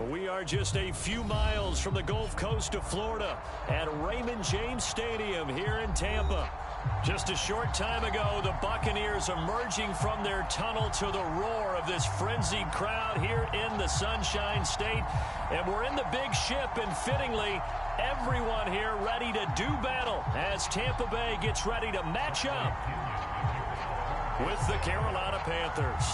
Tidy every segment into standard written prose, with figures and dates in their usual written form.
We are just a few miles from the Gulf Coast of Florida at Raymond James Stadium here in Tampa. Just a short time ago, the Buccaneers emerging from their tunnel to the roar of this frenzied crowd here in the Sunshine State. And we're in the big ship, and fittingly, everyone here ready to do battle as Tampa Bay gets ready to match up with the Carolina Panthers.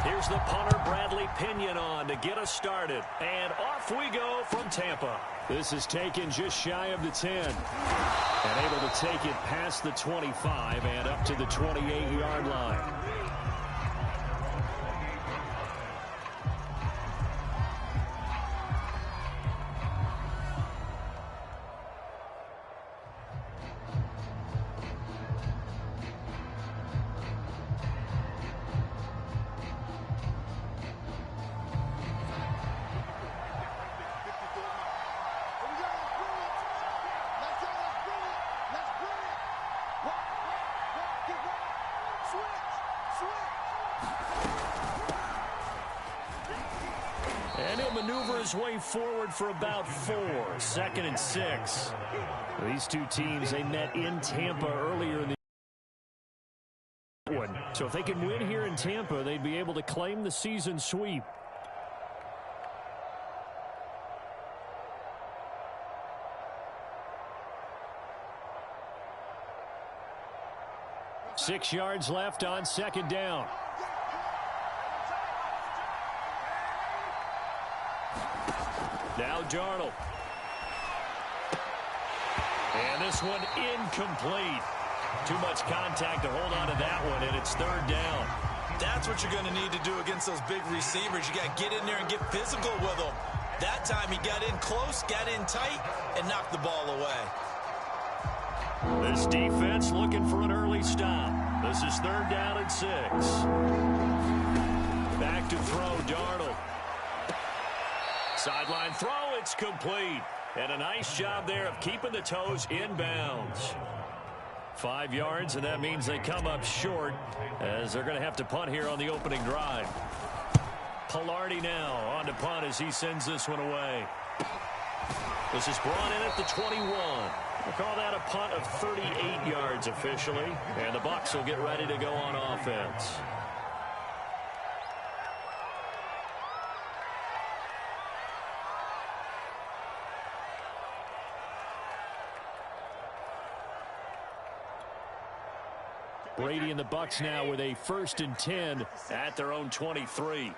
Here's the punter, Bradley Pinion, on to get us started. And off we go from Tampa. This is taken just shy of the 10. And able to take it past the 25 and up to the 28-yard line. And he'll maneuver his way forward for about 4. 2nd and 6. These two teams, they met in Tampa earlier in the one. So if they can win here in Tampa, they'd be able to claim the season sweep. Six yards left on 2nd down. Now Darnold. And this one incomplete. Too much contact to hold on to that one, and it's 3rd down. That's what you're going to need to do against those big receivers. You got to get in there and get physical with them. That time he got in close, got in tight, and knocked the ball away. This defense looking for an early stop. This is 3rd down and 6. Back to throw, Darnold. Sideline throw, it's complete. And a nice job there of keeping the toes in bounds. 5 yards, and that means they come up short as they're going to have to punt here on the opening drive. Pilardi now on to punt as he sends this one away. This is brought in at the 21. We'll call that a punt of 38 yards officially. And the Bucs will get ready to go on offense. Brady and the Bucs now with a 1st and 10 at their own 23.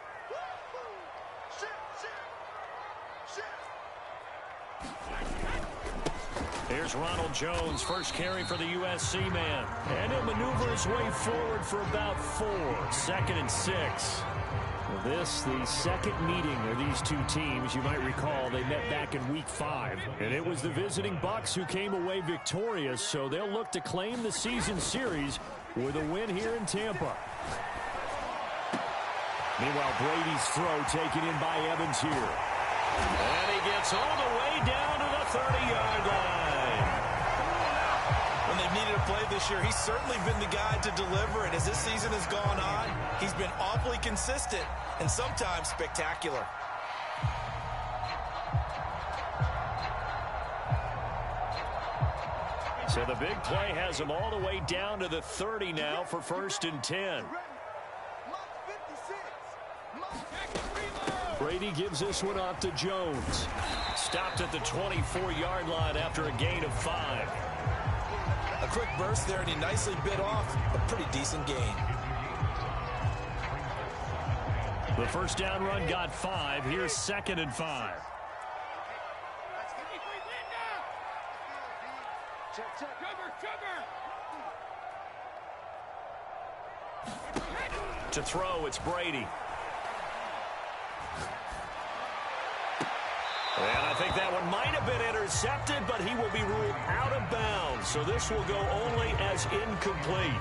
Here's Ronald Jones, first carry for the USC man. And he'll maneuver his way forward for about 4. 2nd and 6. This, the second meeting of these two teams. You might recall they met back in week 5. And it was the visiting Bucs who came away victorious, so they'll look to claim the season series with a win here in Tampa. Meanwhile, Brady's throw taken in by Evans here. And he gets all the way down to the 30-yard line. When they've needed a play this year, he's certainly been the guy to deliver. And as this season has gone on, he's been awfully consistent and sometimes spectacular. So the big play has him all the way down to the 30 now for 1st and 10. Brady gives this one off to Jones. Stopped at the 24-yard line after a gain of 5. A quick burst there, and he nicely bit off a pretty decent gain. The first down run got 5. Here's 2nd and 5. To throw, it's Brady. And I think that one might have been intercepted, but he will be ruled out of bounds. So this will go only as incomplete.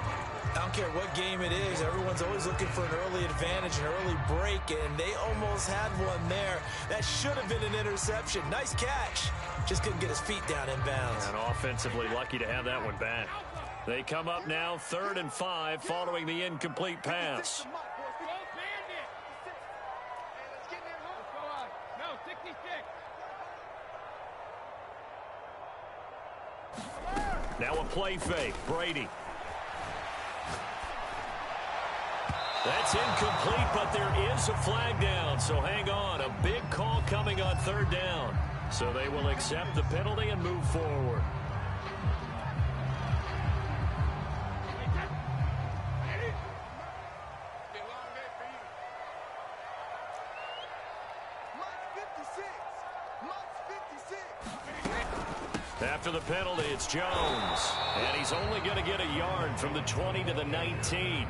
I don't care what game it is. Everyone's always looking for an early advantage, an early break, and they almost had one there. That should have been an interception. Nice catch. Just couldn't get his feet down in bounds. And offensively lucky to have that one back. They come up now 3rd and 5 following the incomplete pass. Now a play fake. Brady. That's incomplete, but there is a flag down, so hang on. A big call coming on third down. So they will accept the penalty and move forward. After the penalty, it's Jones. And he's only going to get a yard from the 20 to the 19.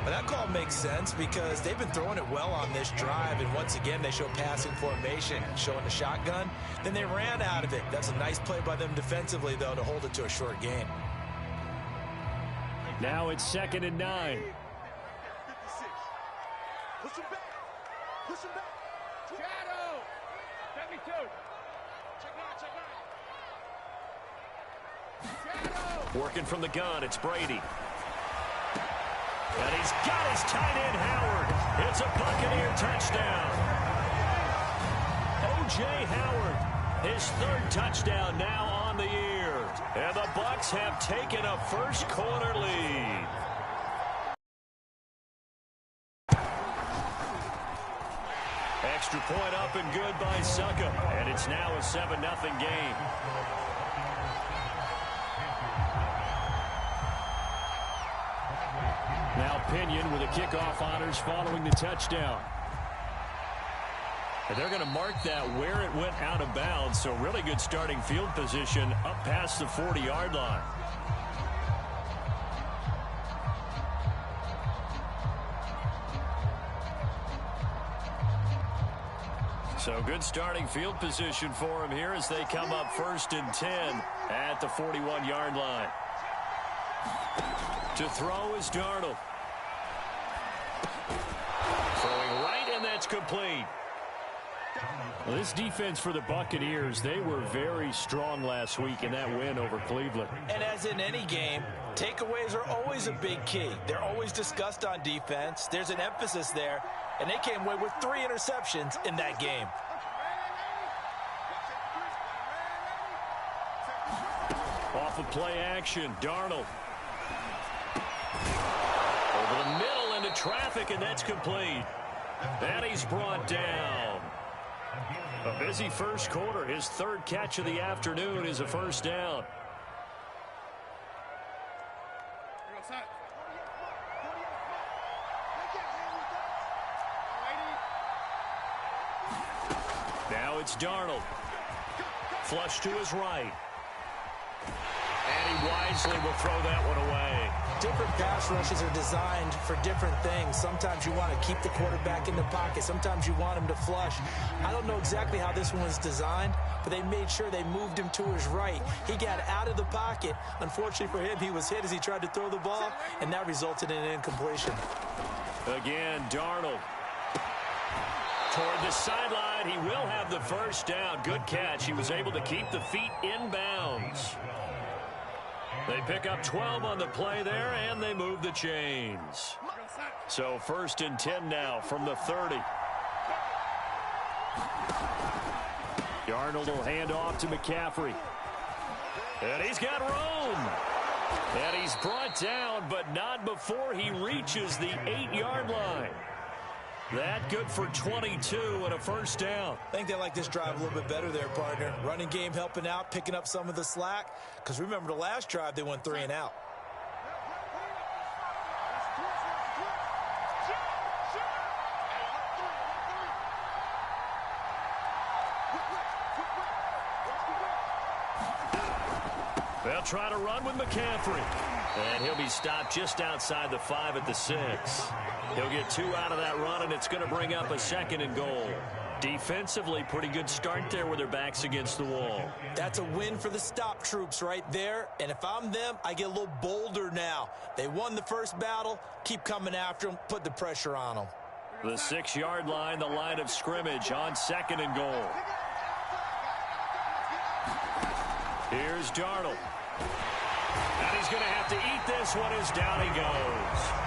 But that call makes sense because they've been throwing it well on this drive, and once again they show passing formation, showing the shotgun. Then they ran out of it. That's a nice play by them defensively, though, to hold it to a short gain. Now it's 2nd and 9. Push him back. Push him back. Shadow. 72. Check nine. Shadow. Working from the gun, it's Brady. And he's got his tight end, Howard. It's a Buccaneer touchdown. O.J. Howard, his 3rd touchdown now on the year. And the Bucs have taken a first-quarter lead. Extra point up and good by Succa. And it's now a 7-0 game. Now Pinion with the kickoff honors following the touchdown. And they're going to mark that where it went out of bounds, so really good starting field position up past the 40-yard line. So good starting field position for him here as they come up 1st and 10 at the 41-yard line. To throw is Darnold. Throwing right, and that's complete. Well, this defense for the Buccaneers, they were very strong last week in that win over Cleveland. And as in any game, takeaways are always a big key. They're always discussed on defense. There's an emphasis there, and they came away with 3 interceptions in that game. Off of play action, Darnold. Over the middle into traffic, and that's complete. And he's brought down. A busy first quarter. His 3rd catch of the afternoon is a first down. Now it's Darnold. Flush to his right. And he wisely will throw that one away. Different pass rushes are designed for different things. Sometimes you want to keep the quarterback in the pocket. Sometimes you want him to flush. I don't know exactly how this one was designed, but they made sure they moved him to his right. He got out of the pocket. Unfortunately for him, he was hit as he tried to throw the ball, and that resulted in an incompletion. Again, Darnold. Toward the sideline, he will have the first down. Good catch. He was able to keep the feet in bounds. They pick up 12 on the play there, and they move the chains. So 1st and 10 now from the 30. Darnold will hand off to McCaffrey. And he's got room. And he's brought down, but not before he reaches the 8-yard line. That good for 22 and a first down. I think they like this drive a little bit better there, partner. Running game helping out, picking up some of the slack. Because remember the last drive, they went 3 and out. They'll try to run with McCaffrey. And he'll be stopped just outside the 5 at the 6. He'll get 2 out of that run, and it's going to bring up a 2nd and goal. Defensively, pretty good start there with their backs against the wall. That's a win for the stop troops right there. And if I'm them, I get a little bolder now. They won the first battle. Keep coming after them. Put the pressure on them. The 6-yard line, the line of scrimmage on 2nd and goal. Here's Darnold. And he's going to have to eat this one as down he goes.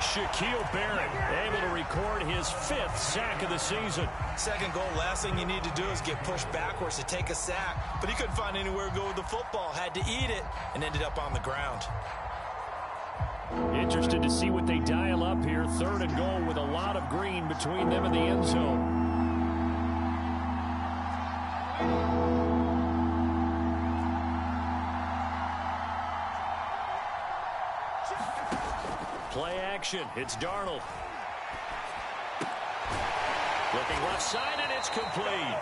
Shaquille Barrett able to record his 5th sack of the season. Second goal, last thing you need to do is get pushed backwards to take a sack. But he couldn't find anywhere to go with the football. Had to eat it and ended up on the ground. Interested to see what they dial up here. 3rd and goal with a lot of green between them and the end zone. Play action. It's Darnold. Looking left side, and it's complete.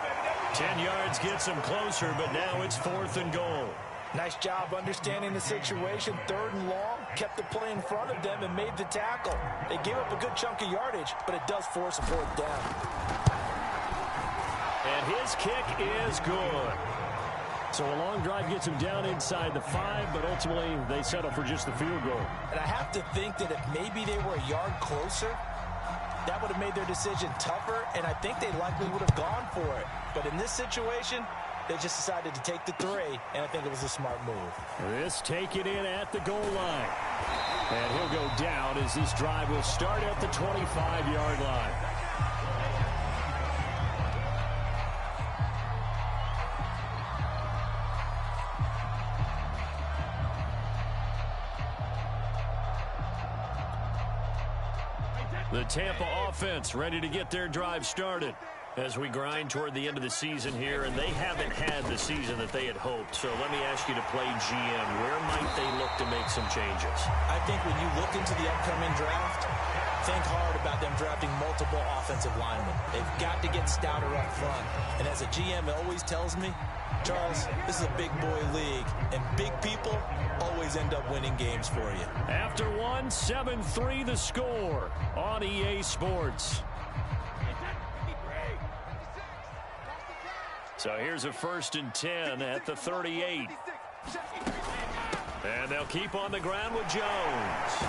10 yards gets him closer, but now it's 4th and goal. Nice job understanding the situation. 3rd and long, kept the play in front of them and made the tackle. They gave up a good chunk of yardage, but it does force a 4th down. And his kick is good. So a long drive gets him down inside the 5, but ultimately they settle for just the field goal. And I have to think that if maybe they were a yard closer, that would have made their decision tougher, and I think they likely would have gone for it. But in this situation, they just decided to take the 3, and I think it was a smart move. This taken in at the goal line. And he'll go down as this drive will start at the 25-yard line. The Tampa offense ready to get their drive started as we grind toward the end of the season here, and they haven't had the season that they had hoped. So let me ask you to play GM. Where might they look to make some changes? I think when you look into the upcoming draft, think hard about them drafting multiple offensive linemen. They've got to get stouter up front. And as a GM always tells me, Charles, this is a big boy league, and big people always end up winning games for you. After one, 7-3 the score on EA Sports. So here's a 1st and 10 at the 38. And they'll keep on the ground with Jones.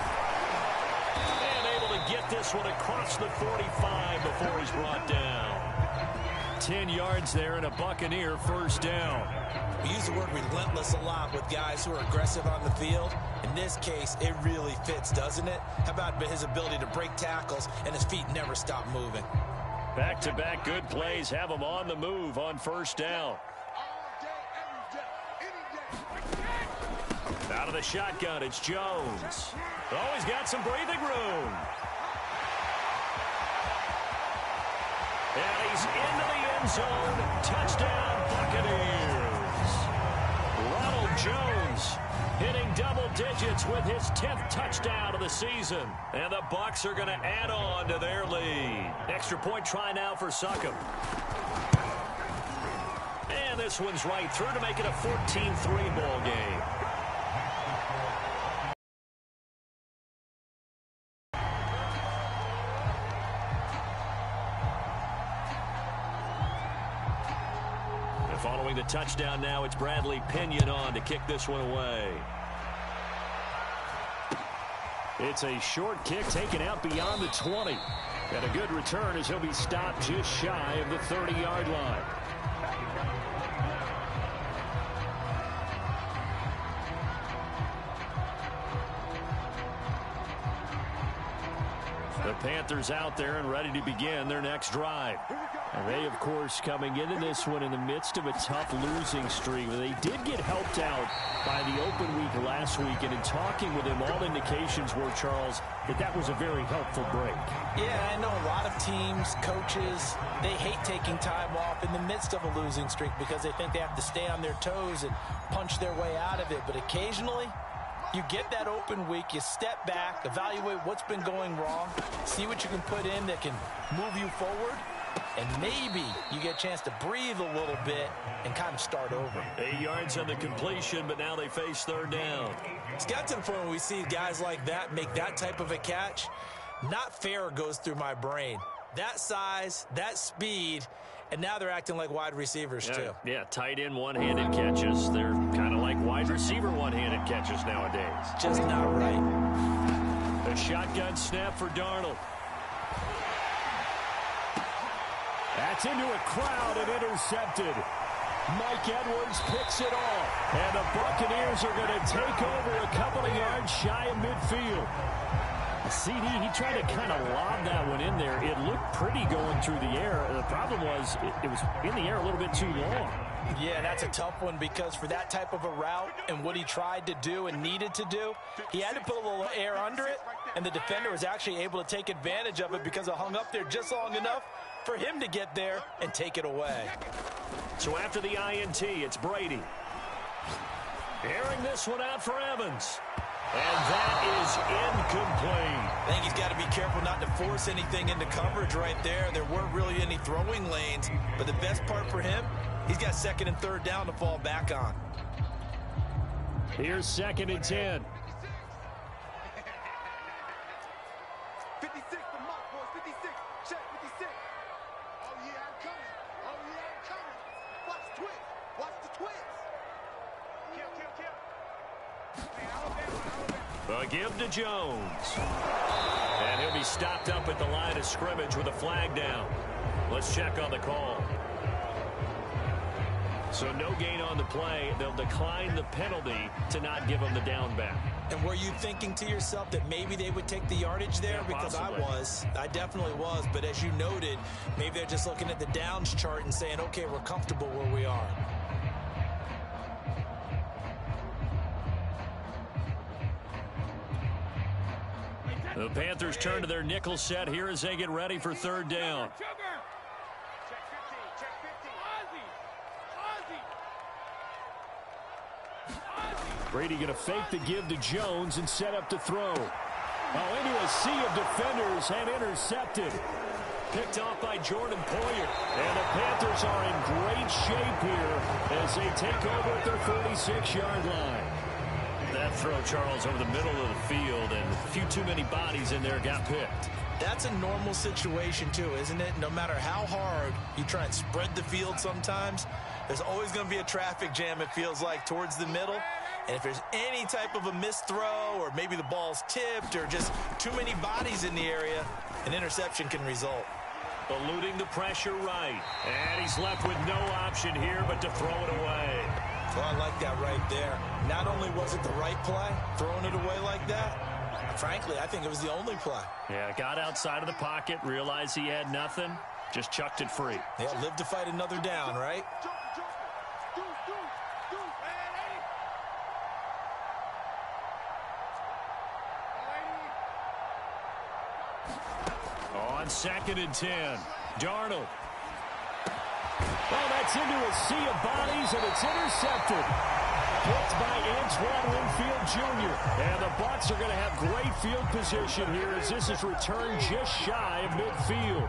And able to get this one across the 45 before he's brought down. 10 yards there and a Buccaneer 1st down. We use the word relentless a lot with guys who are aggressive on the field. In this case, it really fits, doesn't it? How about his ability to break tackles and his feet never stop moving? Back-to-back good plays have him on the move on 1st down. Out of the shotgun, it's Jones. Oh, he's got some breathing room. And he's into the end zone. Touchdown, Buccaneers. Ronald Jones hitting double digits with his 10th touchdown of the season. And the Bucs are going to add on to their lead. Extra point try now for Succop. And this one's right through to make it a 14-3 ball game. Following the touchdown now, it's Bradley Pinion on to kick this one away. It's a short kick taken out beyond the 20. And a good return as he'll be stopped just shy of the 30-yard line. The Panthers out there and ready to begin their next drive. And they, of course, coming into this one in the midst of a tough losing streak. They did get helped out by the open week last week, and in talking with him, all indications were, Charles, that was a very helpful break. Yeah, I know a lot of teams, coaches, they hate taking time off in the midst of a losing streak because they think they have to stay on their toes and punch their way out of it. But occasionally, you get that open week, you step back, evaluate what's been going wrong, see what you can put in that can move you forward, and maybe you get a chance to breathe a little bit and kind of start over. 8 yards on the completion, but now they face 3rd down. It's got to the point where we see guys like that make that type of a catch. Not fair goes through my brain. That size, that speed, and now they're acting like wide receivers too. Yeah, tight end one-handed catches. They're kind of like wide receiver one-handed catches nowadays. Just not right. A shotgun snap for Darnold. That's into a crowd and intercepted. Mike Edwards picks it off. And the Buccaneers are going to take over a couple of yards shy of midfield. CD, he tried to kind of lob that one in there. It looked pretty going through the air. The problem was it was in the air a little bit too long. Yeah, that's a tough one because for that type of a route and what he tried to do and needed to do, he had to put a little air under it, and the defender was actually able to take advantage of it because it hung up there just long enough for him to get there and take it away. So after the INT, it's Brady. Airing this one out for Evans. And that is incomplete. I think he's got to be careful not to force anything into coverage right there. There weren't really any throwing lanes, but the best part for him, he's got second and third down to fall back on. Here's 2nd and 10. 56, the mark, boys. 56. Check, 56. Oh, yeah, I'm coming. Oh, yeah, I'm coming. Watch the twist. Watch the twist. Kill, kill, kill. Hey, The give to Jones. And he'll be stopped up at the line of scrimmage with a flag down. Let's check on the call. So no gain on the play. They'll decline the penalty to not give him the down back. And were you thinking to yourself that maybe they would take the yardage there? Yeah, because possibly. I definitely was. But as you noted, maybe they're just looking at the downs chart and saying, okay, we're comfortable where we are. The Panthers turn to their nickel set here as they get ready for third down. Check 15, check 15. Ozzie. Brady going to fake the give to Jones and set up to throw. Oh, into a sea of defenders and intercepted. Picked off by Jordan Poyer. And the Panthers are in great shape here as they take over at their 46-yard line. That throw, Charles, over the middle of the field, and a few too many bodies in there got picked. That's a normal situation, too, isn't it? No matter how hard you try and spread the field sometimes, there's always going to be a traffic jam, it feels like, towards the middle. And if there's any type of a missed throw or maybe the ball's tipped or just too many bodies in the area, an interception can result. Eluding the pressure right. And he's left with no option here but to throw it away. Well, I like that right there. Not only was it the right play, throwing it away like that, frankly, I think it was the only play. Yeah, got outside of the pocket, realized he had nothing, just chucked it free. Yeah, live to fight another down, right? On 2nd and 10, Darnold. Oh, that's into a sea of bodies, and it's intercepted. Picked by Antoine Winfield Jr. And the Bucs are going to have great field position here as this is returned just shy of midfield.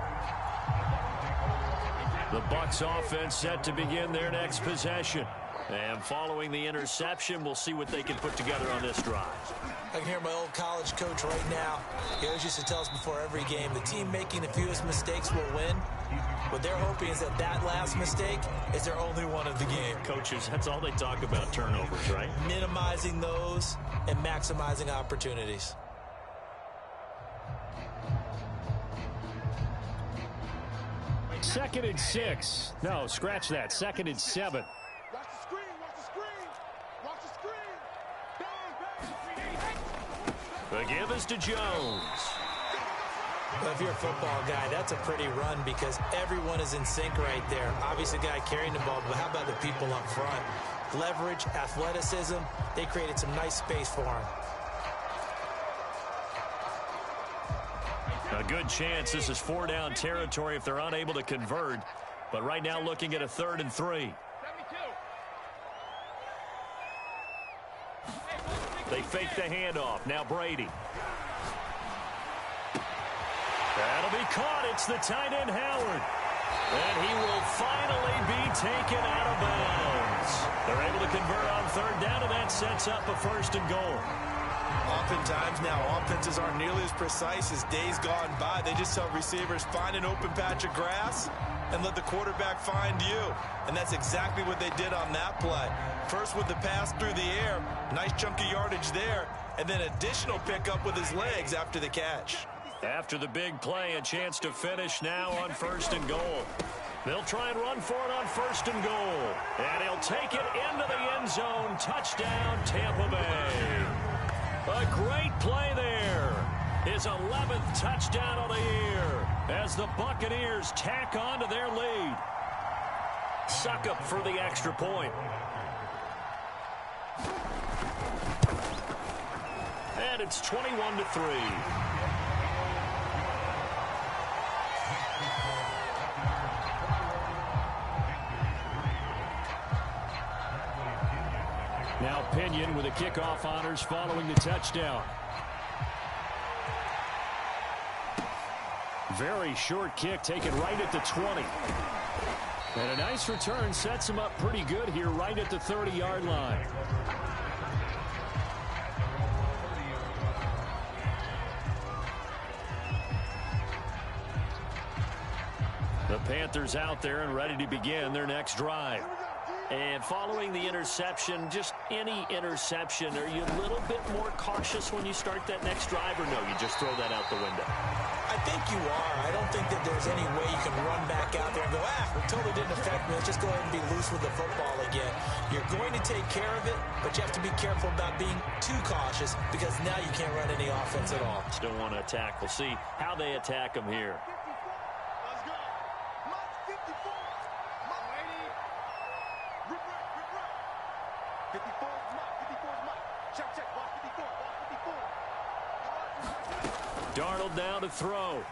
The Bucs offense set to begin their next possession. And following the interception, we'll see what they can put together on this drive. I can hear my old college coach right now. He always used to tell us before every game, the team making the fewest mistakes will win. What they're hoping is that that last mistake is their only one of the game. Coaches, that's all they talk about, turnovers, right? Minimizing those and maximizing opportunities. Second and 6. No, scratch that. 2nd and 7. Watch the screen, watch the screen. Watch the screen. Bang, bang. The give is to Jones. Well, if you're a football guy, that's a pretty run because everyone is in sync right there. Obviously, the guy carrying the ball, but how about the people up front? Leverage, athleticism, they created some nice space for him. A good chance this is 4-down territory if they're unable to convert. But right now looking at a 3rd and 3. They fake the handoff. Now Brady. That'll be caught. It's the tight end Howard. And he will finally be taken out of bounds. They're able to convert on 3rd down, and that sets up a 1st and goal. Oftentimes now, offenses aren't nearly as precise as days gone by. They just tell receivers, find an open patch of grass and let the quarterback find you. And that's exactly what they did on that play. First with the pass through the air, nice chunk of yardage there, and then additional pickup with his legs after the catch. After the big play, a chance to finish now on 1st and goal. They'll try and run for it on 1st and goal. And he'll take it into the end zone. Touchdown, Tampa Bay. A great play there. His 11th touchdown of the year as the Buccaneers tack on to their lead. Succop for the extra point. And it's 21-3. Now Pinion with the kickoff honors following the touchdown. Very short kick taken right at the 20. And a nice return sets him up pretty good here right at the 30-yard line. The Panthers out there and ready to begin their next drive. And following the interception, just any interception, are you a little bit more cautious when you start that next drive, or no, you just throw that out the window? I think you are. I don't think that there's any way you can run back out there and go, it totally didn't affect me. Let's just go ahead and be loose with the football again. You're going to take care of it, but you have to be careful about being too cautious because now you can't run any offense at all. Still want to attack. We'll see how they attack them here. Darnold now to throw.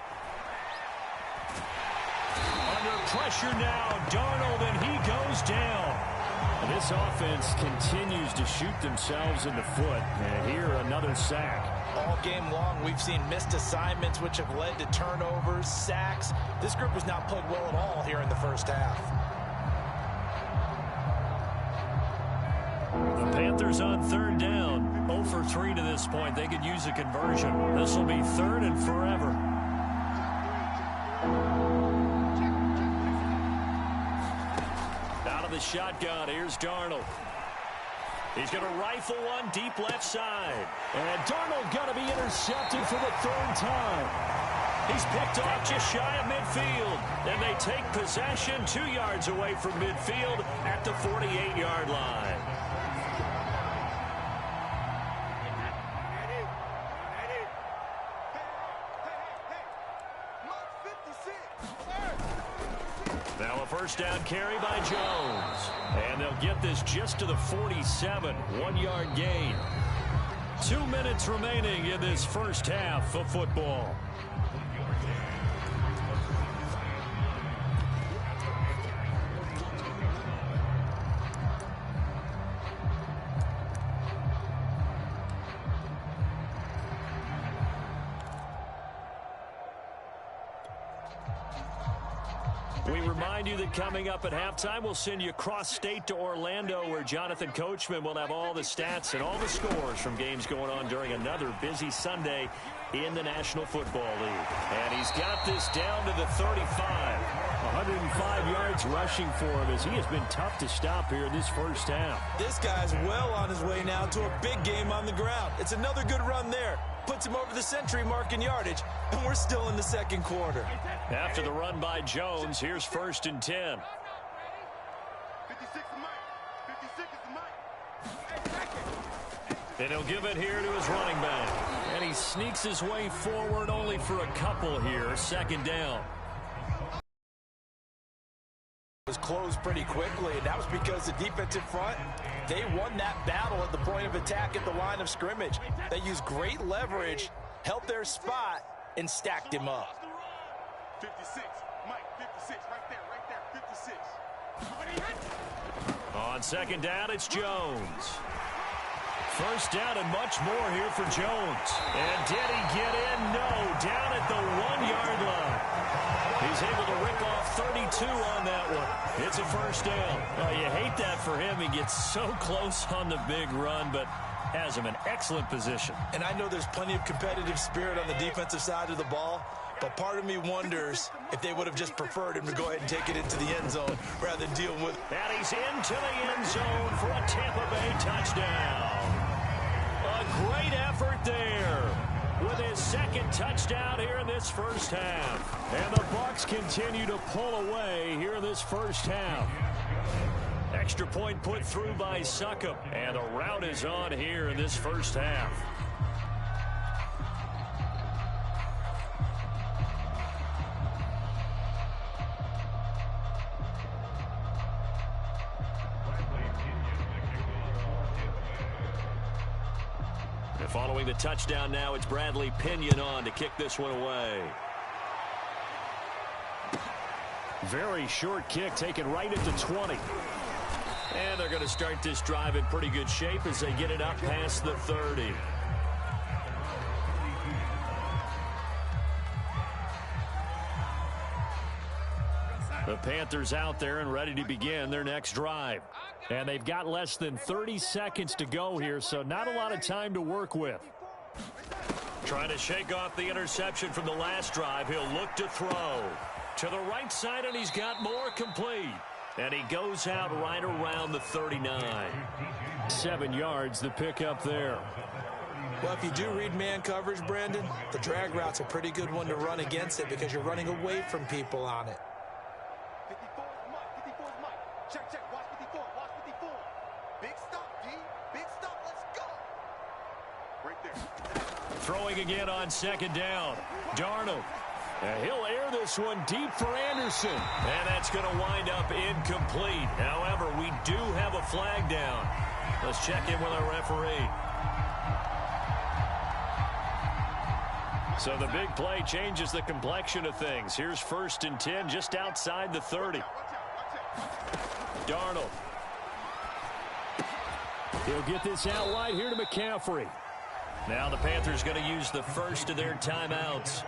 Under pressure now, Darnold, and he goes down. And this offense continues to shoot themselves in the foot. And here, another sack. All game long, we've seen missed assignments, which have led to turnovers, sacks. This group has not played well at all here in the first half. The Panthers on third down. 0 for 3 to this point. They could use a conversion. This will be third and forever. Out of the shotgun, here's Darnold. He's going to rifle one deep left side. And Darnold going to be intercepted for the third time. He's picked off just shy of midfield. And they take possession 2 yards away from midfield at the 48-yard line. Now a first down carry by Jones. And they'll get this just to the 47. 1-yard gain. 2 minutes remaining in this first half of football. We remind you that coming up at halftime, we'll send you cross-state to Orlando, where Jonathan Coachman will have all the stats and all the scores from games going on during another busy Sunday in the National Football League. And he's got this down to the 35. 105 yards rushing for him as he has been tough to stop here in this first half. This guy's well on his way now to a big game on the ground. It's another good run there. Puts him over the century mark in yardage, and we're still in the second quarter. After the run by Jones, here's 1st and 10. 56 is Mike. 56 is Mike. And he'll give it here to his running back. And he sneaks his way forward only for a couple here. 2nd down. Was closed pretty quickly, and that was because the defensive front, they won that battle at the point of attack at the line of scrimmage. They used great leverage, held their spot, and stacked him up. 56, Mike, 56, right there, 56. On 2nd down, it's Jones. 1st down and much more here for Jones. And did he get in? No, down at the 1-yard line. He's able to rip off 32 on that one. It's a 1st down. Oh, you hate that for him. He gets so close on the big run, but has him in excellent position. And I know there's plenty of competitive spirit on the defensive side of the ball, but part of me wonders if they would have just preferred him to go ahead and take it into the end zone rather than deal with. And he's into the end zone for a Tampa Bay touchdown. A great effort there with his 2nd touchdown here in this first half. And the Bucs continue to pull away here in this first half. Extra point put through by Succop. And the route is on here in this first half. Following the touchdown now, it's Bradley Pinion on to kick this one away. Very short kick taken right at the 20. And they're going to start this drive in pretty good shape as they get it up past the 30. The Panthers out there and ready to begin their next drive. And they've got less than 30 seconds to go here, so not a lot of time to work with. Trying to shake off the interception from the last drive. He'll look to throw. To the right side, and he's got more complete. And he goes out right around the 39. 7 yards, the pickup there. Well, if you do read man coverage, Brandon, the drag route's a pretty good one to run against it because you're running away from people on it. 54 is Mike. 54 is Mike. Check, check. Watch 54. Watch 54. Big stop, G. Big stop. Let's go. Right there. Throwing again on second down. Darnold. He'll air this one deep for Anderson. And that's going to wind up incomplete. However, we do have a flag down. Let's check in with our referee. So the big play changes the complexion of things. Here's 1st and 10 just outside the 30. Darnold. He'll get this out wide here to McCaffrey. Now the Panthers going to use the first of their timeouts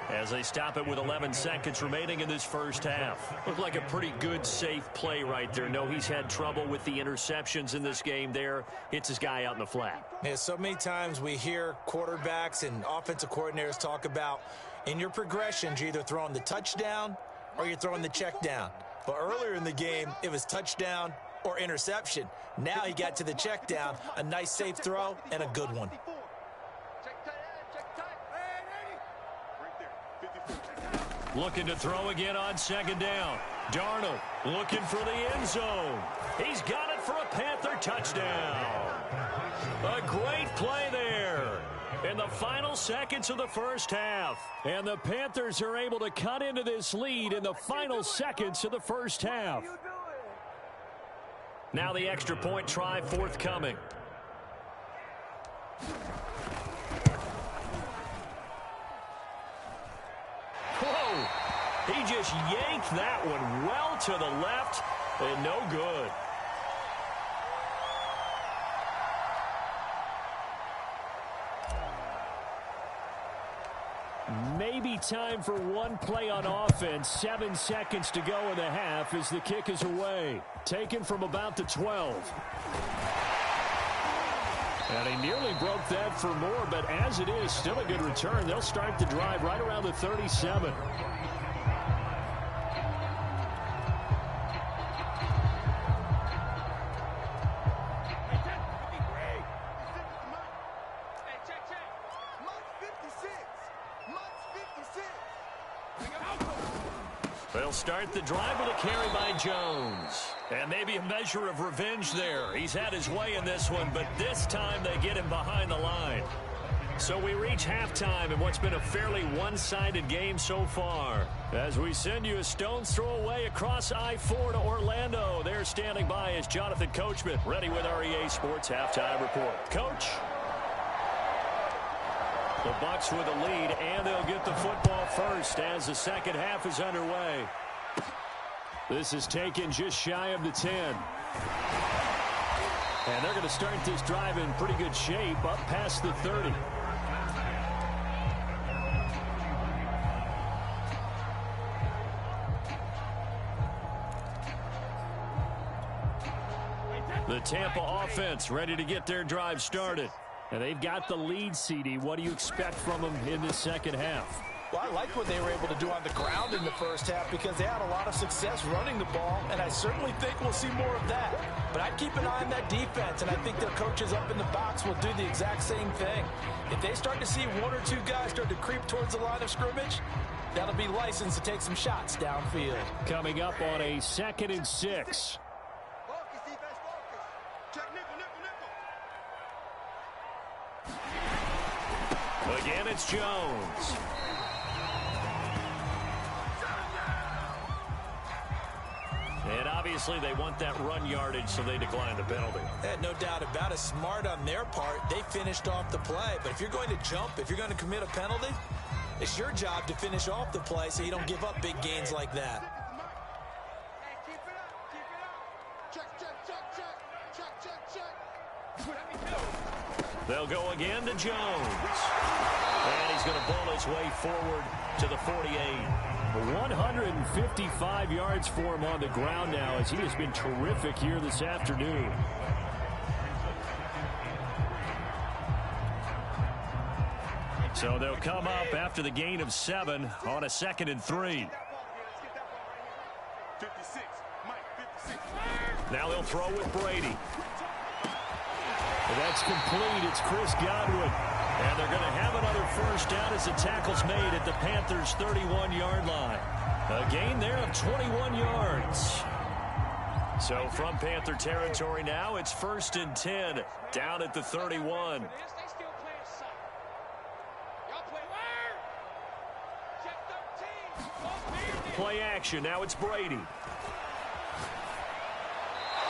as they stop it with 11 seconds remaining in this first half. Looked like a pretty good, safe play right there. No, he's had trouble with the interceptions in this game there. Hits his guy out in the flat. Yeah, so many times we hear quarterbacks and offensive coordinators talk about in your progressions, you're either throwing the touchdown or you're throwing the check down. But earlier in the game, it was touchdown or interception. Now he got to the check down, a nice safe throw, and a good one. Looking to throw again on second down. Darnold looking for the end zone. He's got it for a Panther touchdown. A great play there in the final seconds of the first half. And the Panthers are able to cut into this lead in the final seconds of the first half. Now the extra point try forthcoming. Whoa! He just yanked that one well to the left and no good. Maybe time for one play on offense. 7 seconds to go in the half as the kick is away. Taken from about the 12. And he nearly broke that for more, but as it is, still a good return. They'll start the drive right around the 37. They'll start the drive with a carry by Jones. And maybe a measure of revenge there. He's had his way in this one, but this time they get him behind the line. So we reach halftime in what's been a fairly one-sided game so far. As we send you a stone's throw away across I-4 to Orlando. There standing by is Jonathan Coachman, ready with our EA Sports Halftime Report. Coach. The Bucs with a lead, and they'll get the football first as the second half is underway. This is taken just shy of the 10. And they're going to start this drive in pretty good shape up past the 30. The Tampa offense ready to get their drive started. And they've got the lead, CD. What do you expect from them in this second half? Well, I like what they were able to do on the ground in the first half because they had a lot of success running the ball, and I certainly think we'll see more of that. But I'd keep an eye on that defense, and I think their coaches up in the box will do the exact same thing. If they start to see one or two guys start to creep towards the line of scrimmage, that'll be licensed to take some shots downfield. Coming up on a 2nd and 6. Again, it's Jones. And Obviously, they want that run yardage, so they decline the penalty. No doubt about it. Smart on their part. They finished off the play. But if you're going to jump, if you're going to commit a penalty, it's your job to finish off the play so you don't give up big gains like that. They'll go again to Jones. And he's going to ball his way forward to the 48. 155 yards for him on the ground now as he has been terrific here this afternoon. So they'll come up after the gain of 7 on a 2nd and 3. 56, Mike, 56. Now they'll throw with Brady. That's complete. It's Chris Godwin. And they're going to have another first down as the tackle's made at the Panthers' 31-yard line. A gain there of 21 yards. So from Panther territory now, it's 1st and 10 down at the 31. Play action. Now it's Brady.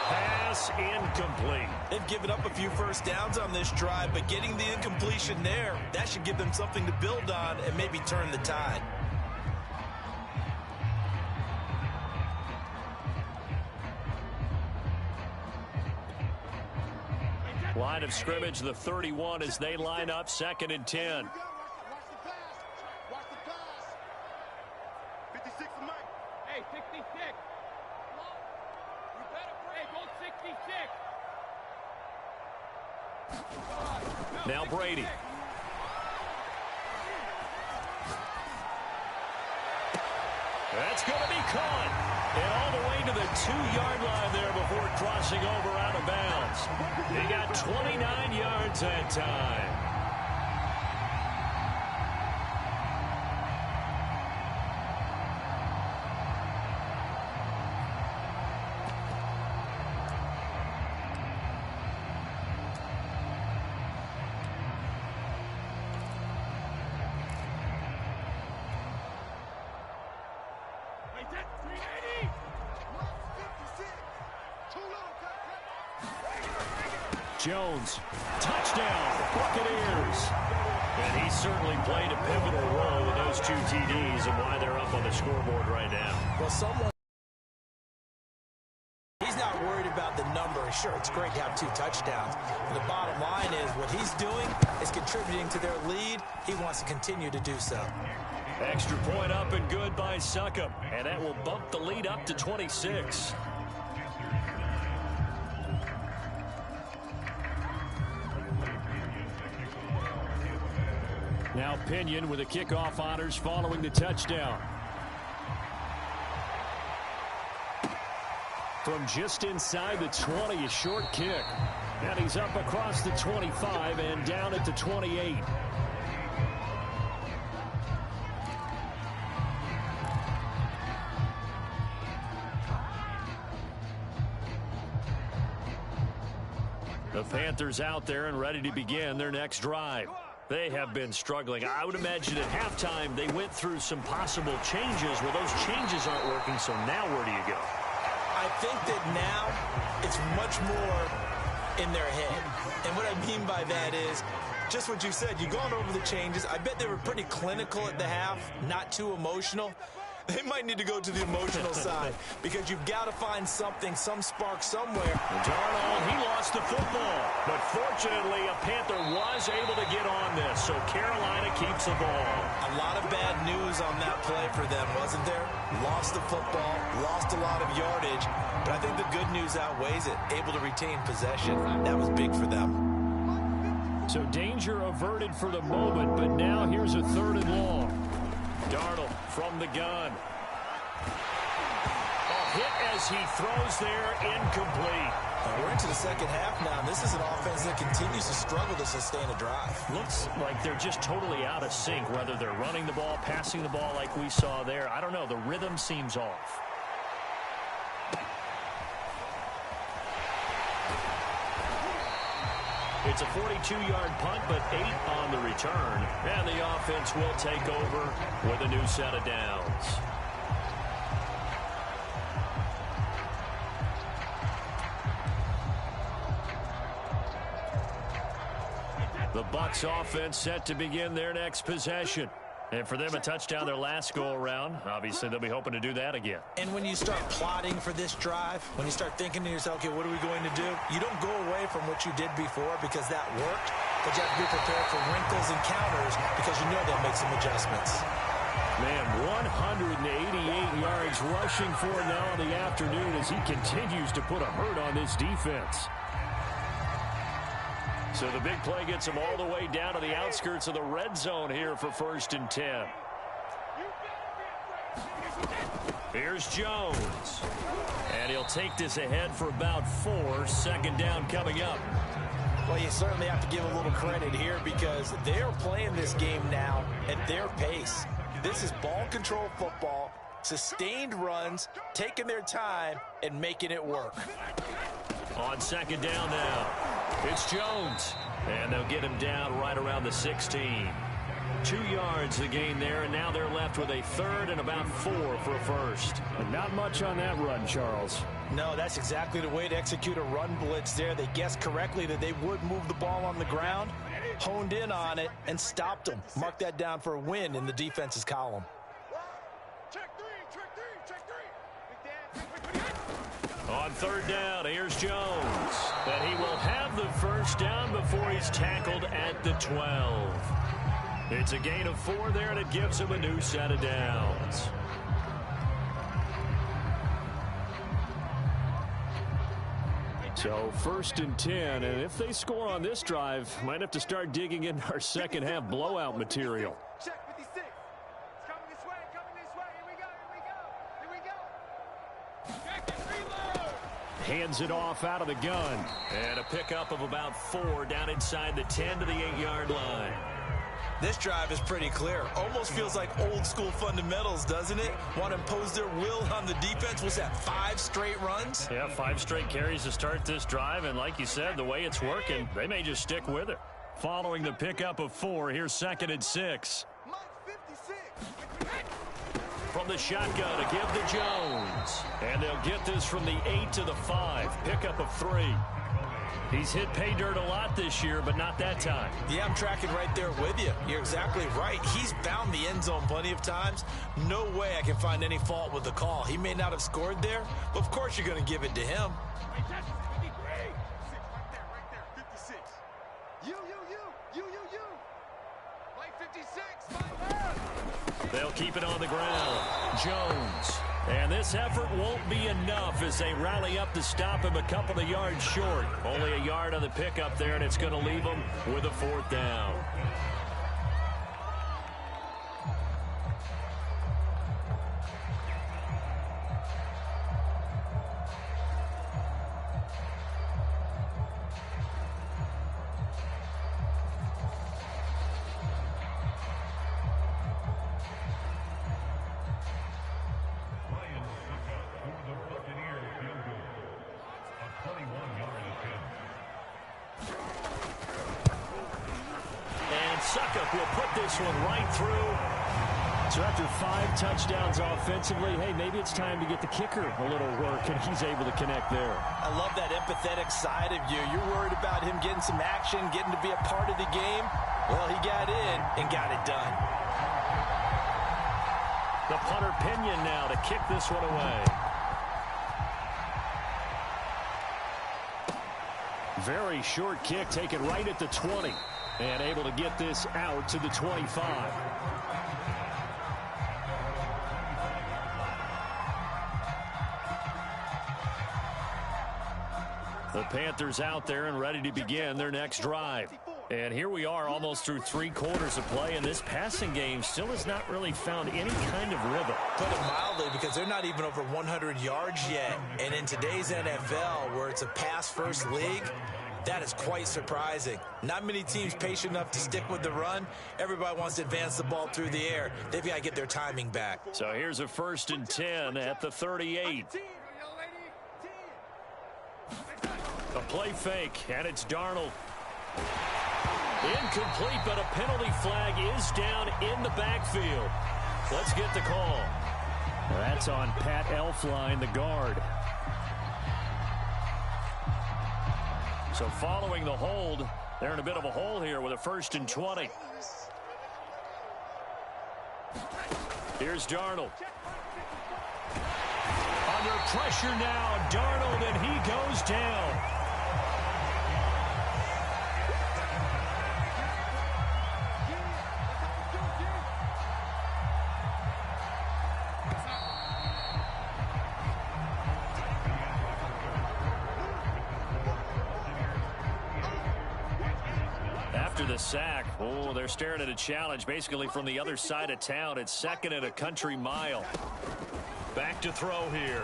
Pass incomplete. They've given up a few first downs on this drive, but getting the incompletion there, that should give them something to build on and maybe turn the tide. Line of scrimmage, the 31 as they line up 2nd and 10. Watch the pass. Watch the pass. 56, Mike. Hey, 66. You better break. Go 66. Now Brady. That's going to be caught. And all the way to the 2-yard line there before crossing over out of bounds. He got 29 yards that time. Jones, touchdown, Buccaneers. And he certainly played a pivotal role with those 2 TDs and why they're up on the scoreboard right now. Well, he's not worried about the number. Sure, it's great to have 2 touchdowns. But the bottom line is what he's doing is contributing to their lead. He wants to continue to do so. Extra point up and good by Succop. And that will bump the lead up to 26. Now Pinion with the kickoff honors following the touchdown. From just inside the 20, a short kick. And he's up across the 25 and down at the 28. The Panthers out there and ready to begin their next drive. They have been struggling. I would imagine at halftime they went through some possible changes. Well, those changes aren't working, so now where do you go? I think that now it's much more in their head. And what I mean by that is just what you said. You've gone over the changes. I bet they were pretty clinical at the half, not too emotional. They might need to go to the emotional side because you've got to find something, some spark somewhere. Darnold, he lost the football. But fortunately, a Panther was able to get on this, so Carolina keeps the ball. A lot of bad news on that play for them, wasn't there? Lost the football, lost a lot of yardage, but I think the good news outweighs it. Able to retain possession. That was big for them. So danger averted for the moment, but now here's a 3rd and long. Darnold from the gun. A hit as he throws there, incomplete. We're into the second half now, and this is an offense that continues to struggle to sustain a drive. Looks like they're just totally out of sync, whether they're running the ball, passing the ball like we saw there. I don't know. The rhythm seems off. It's a 42-yard punt, but 8 on the return. And the offense will take over with a new set of downs. The Bucs offense set to begin their next possession. And for them, a touchdown their last go-around. Obviously, they'll be hoping to do that again. And when you start plotting for this drive, when you start thinking to yourself, okay, what are we going to do? You don't go away from what you did before because that worked, but you have to be prepared for wrinkles and counters because you know they'll make some adjustments. Man, 188 yards rushing for now in the afternoon as he continues to put a hurt on this defense. So the big play gets him all the way down to the outskirts of the red zone here for 1st and 10. Here's Jones. And he'll take this ahead for about 4. 2nd down coming up. Well, you certainly have to give a little credit here because they are playing this game now at their pace. This is ball control football, sustained runs, taking their time, and making it work. On 2nd down now, it's Jones. And they'll get him down right around the 16. 2 yards the gain there, and now they're left with a 3rd and about 4 for a 1st. And not much on that run, Charles. No, that's exactly the way to execute a run blitz there. They guessed correctly that they would move the ball on the ground, honed in on it, and stopped them. Mark that down for a win in the defense's column. On 3rd down, here's Jones. And he will have the 1st down before he's tackled at the 12. It's a gain of 4 there, and it gives him a new set of downs. So 1st and 10, and if they score on this drive, might have to start digging into our second half blowout material. Check 56. It's coming this way, Here we go. Check and reload. Hands it off out of the gun. And a pickup of about 4 down inside the 10 to the 8-yard line. This drive is pretty clear. Almost feels like old school fundamentals, doesn't it? Want to impose their will on the defense. Was that 5 straight runs? Yeah, 5 straight carries to start this drive. And like you said, the way it's working, they may just stick with it. Following the pickup of 4, here's 2nd and 6. Mike 56. From the shotgun to give to Jones. And they'll get this from the 8 to the 5. Pickup of 3. He's hit pay dirt a lot this year, but not that time. Yeah, I'm tracking right there with you. You're exactly right. He's found the end zone plenty of times. No way I can find any fault with the call. He may not have scored there, but of course you're going to give it to him. Right there. 56. You. Mike 56. My man. They'll keep it on the ground. Jones. And this effort won't be enough as they rally up to stop him a couple of yards short. Only a yard on the pickup there, and it's going to leave him with a 4th down. Will put this one right through. So after 5 touchdowns offensively, hey, maybe it's time to get the kicker a little work, and he's able to connect there. I love that empathetic side of you. You're worried about him getting some action, getting to be a part of the game. Well, he got in and got it done. The punter Pinion now to kick this one away. Very short kick taken right at the 20. And able to get this out to the 25. The Panthers out there and ready to begin their next drive. And here we are almost through 3 quarters of play, and this passing game still has not really found any kind of rhythm. Put it mildly, because they're not even over 100 yards yet. And in today's NFL, where it's a pass-first league, that is quite surprising. Not many teams patient enough to stick with the run. Everybody wants to advance the ball through the air. They've got to get their timing back. So here's a 1st and 10 at the 38. A play fake, and it's Darnold. Incomplete, but a penalty flag is down in the backfield. Let's get the call. That's on Pat Elflein, the guard. So following the hold, They're in a bit of a hole here with a 1st and 20. Here's Darnold. Under pressure now, Darnold, and he goes down. After the sack, oh, they're staring at a challenge basically from the other side of town. It's 2nd and a country mile. Back to throw here.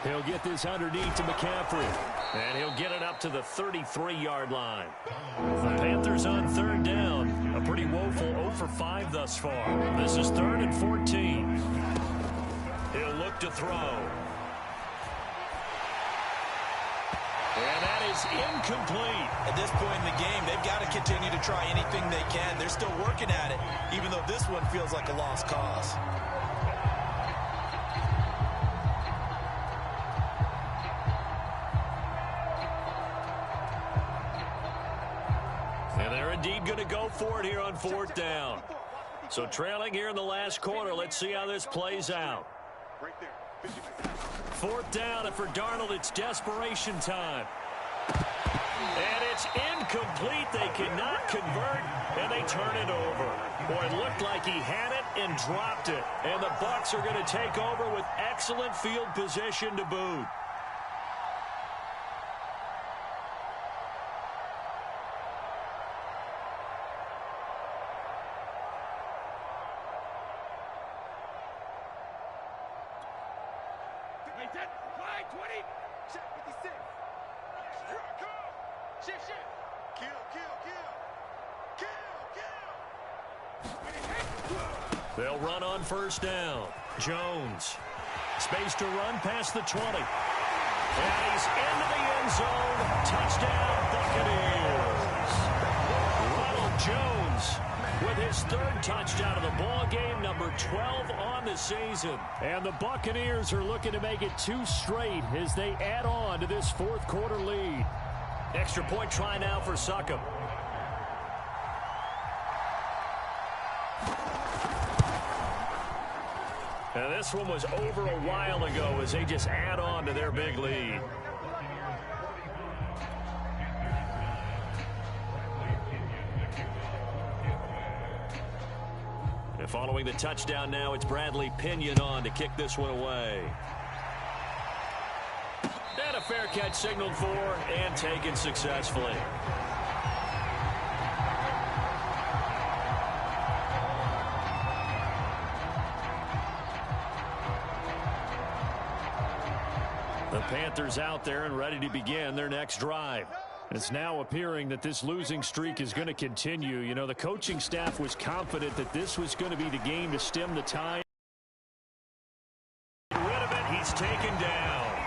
He'll get this underneath to McCaffrey. And he'll get it up to the 33-yard line. The Panthers on 3rd down. A pretty woeful 0 for 5 thus far. This is 3rd and 14. He'll look to throw. And that is incomplete. At this point in the game, they've got to continue to try anything they can. They're still working at it, even though this one feels like a lost cause. And they're indeed going to go for it here on 4th down. So trailing here in the last quarter, let's see how this plays out. Right there. 4th down, and for Darnold, it's desperation time. And it's incomplete. They cannot convert, and they turn it over. Boy, it looked like he had it and dropped it. And the Bucs are going to take over with excellent field position to boot. Fly, 20. Check 56. Here I come. Shit, shit. Kill, kill, kill. Kill, kill. They'll run on 1st down. Jones. Space to run past the 20. And he's into the end zone. Touchdown, Buccaneers. Ronald Jones with his 3rd touchdown of the ball game, number 12 on the season. And the Buccaneers are looking to make it 2 straight as they add on to this 4th quarter lead. Extra point try now for Succop. And this one was over a while ago as they just add on to their big lead. And following the touchdown now, it's Bradley Pinion on to kick this one away. And a fair catch signaled for and taken successfully. The Panthers out there and ready to begin their next drive. It's now appearing that this losing streak is going to continue. You know, the coaching staff was confident that this was going to be the game to stem the tide. Rid of it, he's taken down.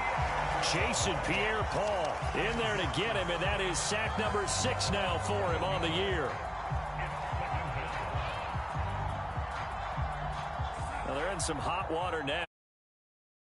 Jason Pierre-Paul in there to get him, and that is sack number 6 now for him on the year. Well, they're in some hot water now.